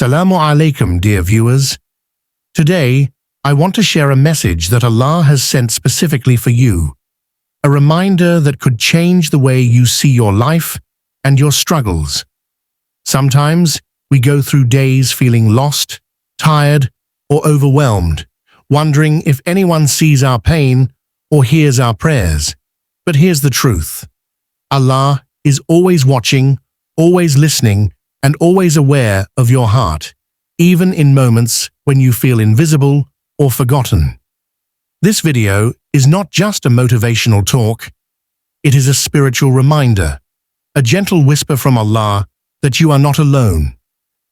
Assalamu Alaikum, dear viewers. Today, I want to share a message that Allah has sent specifically for you, a reminder that could change the way you see your life and your struggles. Sometimes, we go through days feeling lost, tired, or overwhelmed, wondering if anyone sees our pain or hears our prayers. But here's the truth. Allah is always watching, always listening, and always aware of your heart, even in moments when you feel invisible or forgotten. This video is not just a motivational talk, it is a spiritual reminder, a gentle whisper from Allah that you are not alone,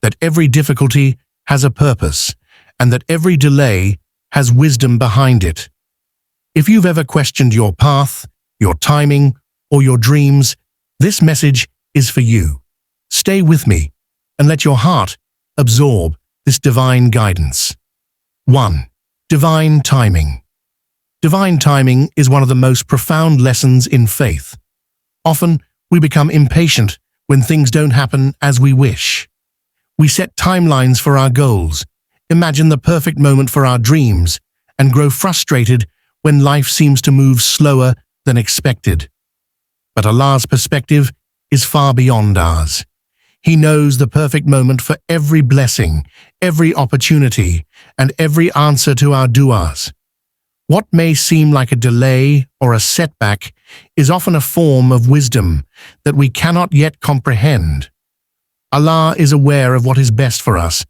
that every difficulty has a purpose, and that every delay has wisdom behind it. If you've ever questioned your path, your timing, or your dreams, this message is for you. Stay with me and let your heart absorb this divine guidance. 1. Divine timing. Divine timing is one of the most profound lessons in faith. Often, we become impatient when things don't happen as we wish. We set timelines for our goals, imagine the perfect moment for our dreams, and grow frustrated when life seems to move slower than expected. But Allah's perspective is far beyond ours. He knows the perfect moment for every blessing, every opportunity, and every answer to our du'as. What may seem like a delay or a setback is often a form of wisdom that we cannot yet comprehend. Allah is aware of what is best for us,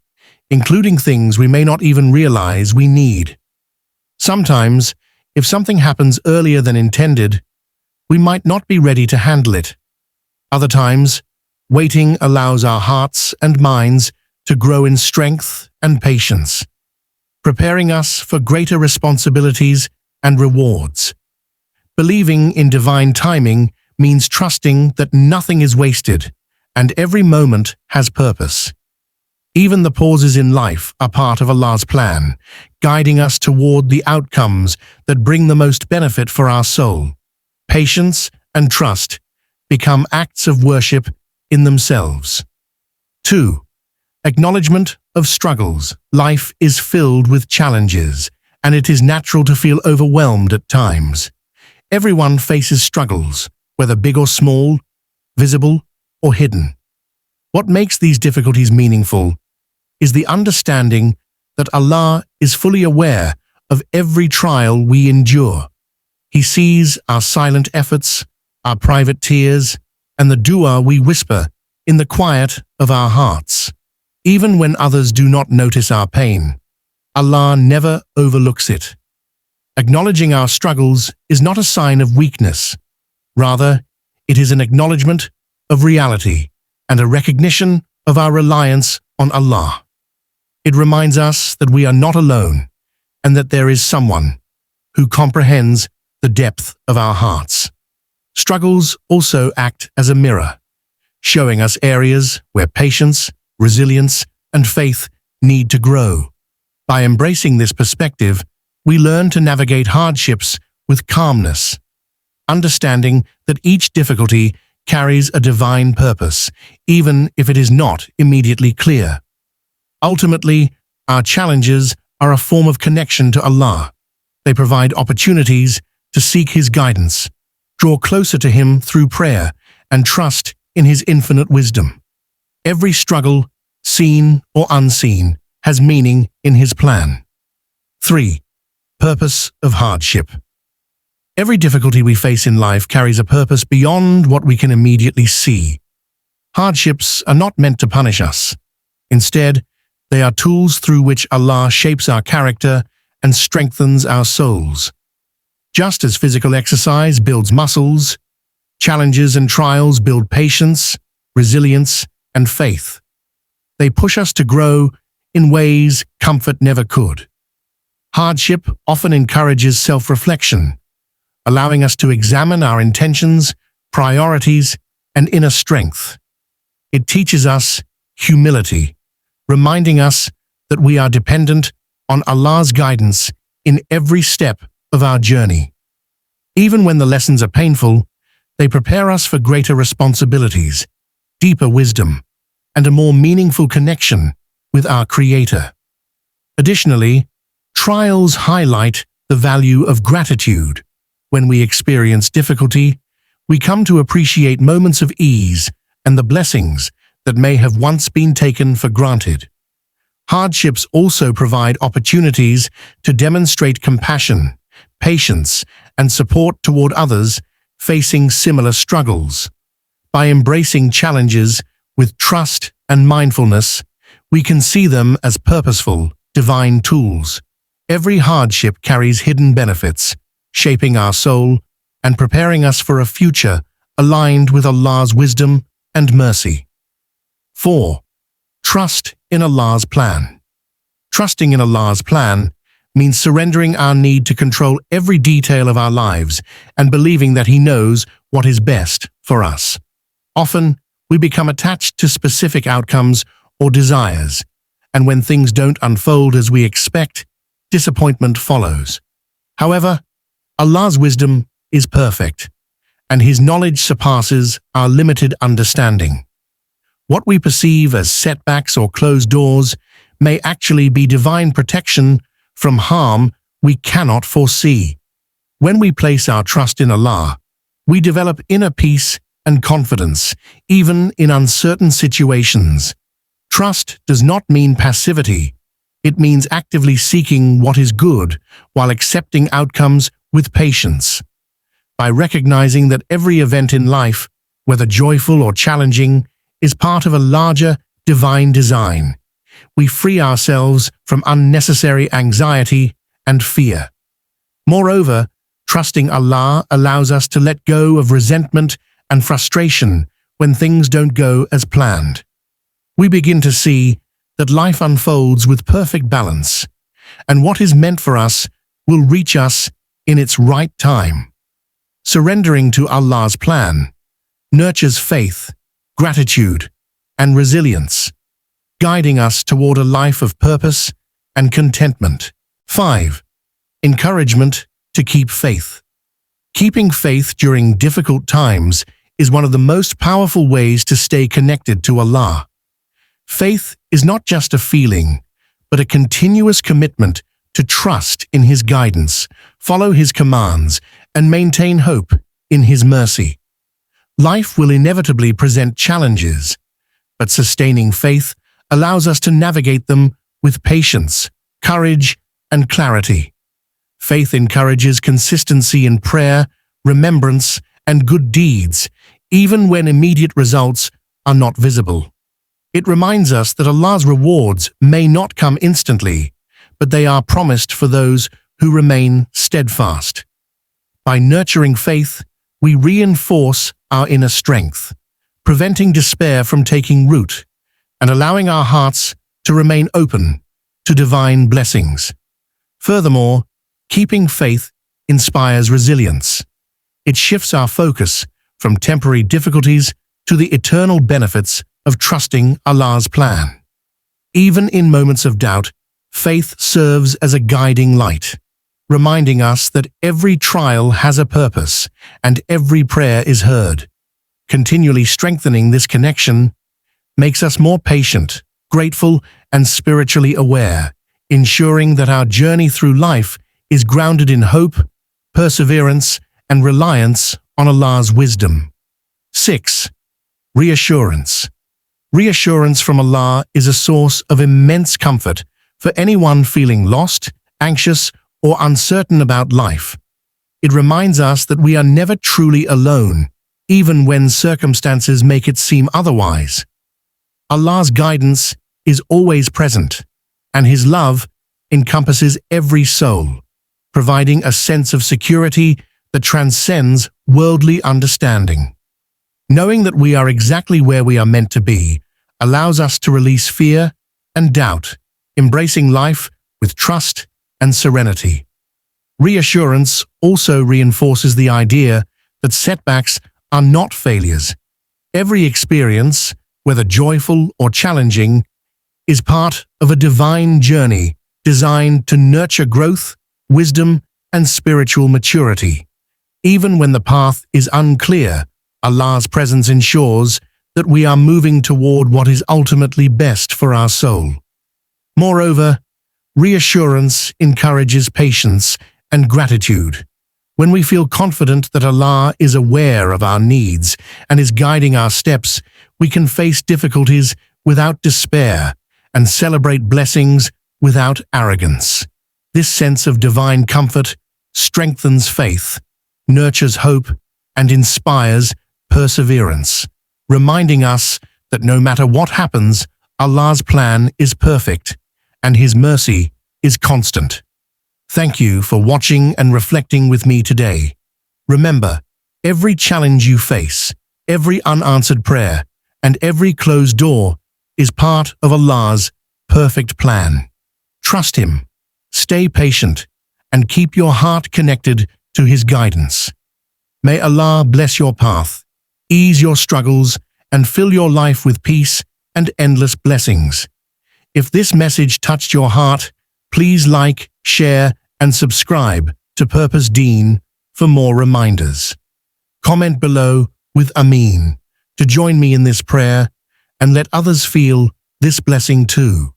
including things we may not even realize we need. Sometimes, if something happens earlier than intended, we might not be ready to handle it. Other times, waiting allows our hearts and minds to grow in strength and patience, preparing us for greater responsibilities and rewards. Believing in divine timing means trusting that nothing is wasted and every moment has purpose. Even the pauses in life are part of Allah's plan, guiding us toward the outcomes that bring the most benefit for our soul. Patience and trust become acts of worship in themselves. 2. Acknowledgement of struggles. Life is filled with challenges, and it is natural to feel overwhelmed at times. Everyone faces struggles, whether big or small, visible or hidden. What makes these difficulties meaningful is the understanding that Allah is fully aware of every trial we endure. He sees our silent efforts, our private tears, and the dua we whisper in the quiet of our hearts. Even when others do not notice our pain, Allah never overlooks it. Acknowledging our struggles is not a sign of weakness. Rather, it is an acknowledgement of reality and a recognition of our reliance on Allah. It reminds us that we are not alone and that there is someone who comprehends the depth of our hearts. Struggles also act as a mirror, showing us areas where patience, resilience, and faith need to grow. By embracing this perspective, we learn to navigate hardships with calmness, understanding that each difficulty carries a divine purpose, even if it is not immediately clear. Ultimately, our challenges are a form of connection to Allah. They provide opportunities to seek His guidance, draw closer to Him through prayer, and trust in His infinite wisdom. Every struggle, seen or unseen, has meaning in His plan. 3. Purpose of hardship. Every difficulty we face in life carries a purpose beyond what we can immediately see. Hardships are not meant to punish us. Instead, they are tools through which Allah shapes our character and strengthens our souls. Just as physical exercise builds muscles, challenges and trials build patience, resilience, and faith. They push us to grow in ways comfort never could. Hardship often encourages self-reflection, allowing us to examine our intentions, priorities, and inner strength. It teaches us humility, reminding us that we are dependent on Allah's guidance in every step of our journey. Even when the lessons are painful, they prepare us for greater responsibilities, deeper wisdom, and a more meaningful connection with our Creator. Additionally, trials highlight the value of gratitude. When we experience difficulty, we come to appreciate moments of ease and the blessings that may have once been taken for granted. Hardships also provide opportunities to demonstrate compassion, patience, and support toward others facing similar struggles. By embracing challenges with trust and mindfulness, we can see them as purposeful, divine tools. Every hardship carries hidden benefits, shaping our soul and preparing us for a future aligned with Allah's wisdom and mercy. 4. Trust in Allah's plan. Trusting in Allah's plan means surrendering our need to control every detail of our lives and believing that He knows what is best for us. Often, we become attached to specific outcomes or desires, and when things don't unfold as we expect, disappointment follows. However, Allah's wisdom is perfect, and His knowledge surpasses our limited understanding. What we perceive as setbacks or closed doors may actually be divine protection from harm we cannot foresee. When we place our trust in Allah, we develop inner peace and confidence, even in uncertain situations. Trust does not mean passivity. It means actively seeking what is good while accepting outcomes with patience. By recognizing that every event in life, whether joyful or challenging, is part of a larger divine design, we free ourselves from unnecessary anxiety and fear. Moreover, trusting Allah allows us to let go of resentment and frustration when things don't go as planned. We begin to see that life unfolds with perfect balance, and what is meant for us will reach us in its right time. Surrendering to Allah's plan nurtures faith, gratitude, and resilience, guiding us toward a life of purpose and contentment. 5. Encouragement to keep faith. Keeping faith during difficult times is one of the most powerful ways to stay connected to Allah. Faith is not just a feeling, but a continuous commitment to trust in His guidance, follow His commands, and maintain hope in His mercy. Life will inevitably present challenges, but sustaining faith allows us to navigate them with patience, courage, and clarity. Faith encourages consistency in prayer, remembrance, and good deeds, even when immediate results are not visible. It reminds us that Allah's rewards may not come instantly, but they are promised for those who remain steadfast. By nurturing faith, we reinforce our inner strength, preventing despair from taking root and allowing our hearts to remain open to divine blessings. Furthermore, keeping faith inspires resilience. It shifts our focus from temporary difficulties to the eternal benefits of trusting Allah's plan. Even in moments of doubt, faith serves as a guiding light, reminding us that every trial has a purpose and every prayer is heard. Continually strengthening this connection makes us more patient, grateful, and spiritually aware, ensuring that our journey through life is grounded in hope, perseverance, and reliance on Allah's wisdom. 6. Reassurance. Reassurance from Allah is a source of immense comfort for anyone feeling lost, anxious, or uncertain about life. It reminds us that we are never truly alone, even when circumstances make it seem otherwise. Allah's guidance is always present, and His love encompasses every soul, providing a sense of security that transcends worldly understanding. Knowing that we are exactly where we are meant to be allows us to release fear and doubt, embracing life with trust and serenity. Reassurance also reinforces the idea that setbacks are not failures. Every experience, whether joyful or challenging, is part of a divine journey designed to nurture growth, wisdom, and spiritual maturity. Even when the path is unclear, Allah's presence ensures that we are moving toward what is ultimately best for our soul. Moreover, reassurance encourages patience and gratitude. When we feel confident that Allah is aware of our needs and is guiding our steps, we can face difficulties without despair and celebrate blessings without arrogance. This sense of divine comfort strengthens faith, nurtures hope, and inspires perseverance, reminding us that no matter what happens, Allah's plan is perfect and His mercy is constant. Thank you for watching and reflecting with me today. Remember, every challenge you face, every unanswered prayer, and every closed door is part of Allah's perfect plan. Trust Him, stay patient, and keep your heart connected to His guidance. May Allah bless your path, ease your struggles, and fill your life with peace and endless blessings. If this message touched your heart, please like, share, and subscribe to Purpose Deen for more reminders. Comment below with Ameen to join me in this prayer and let others feel this blessing too.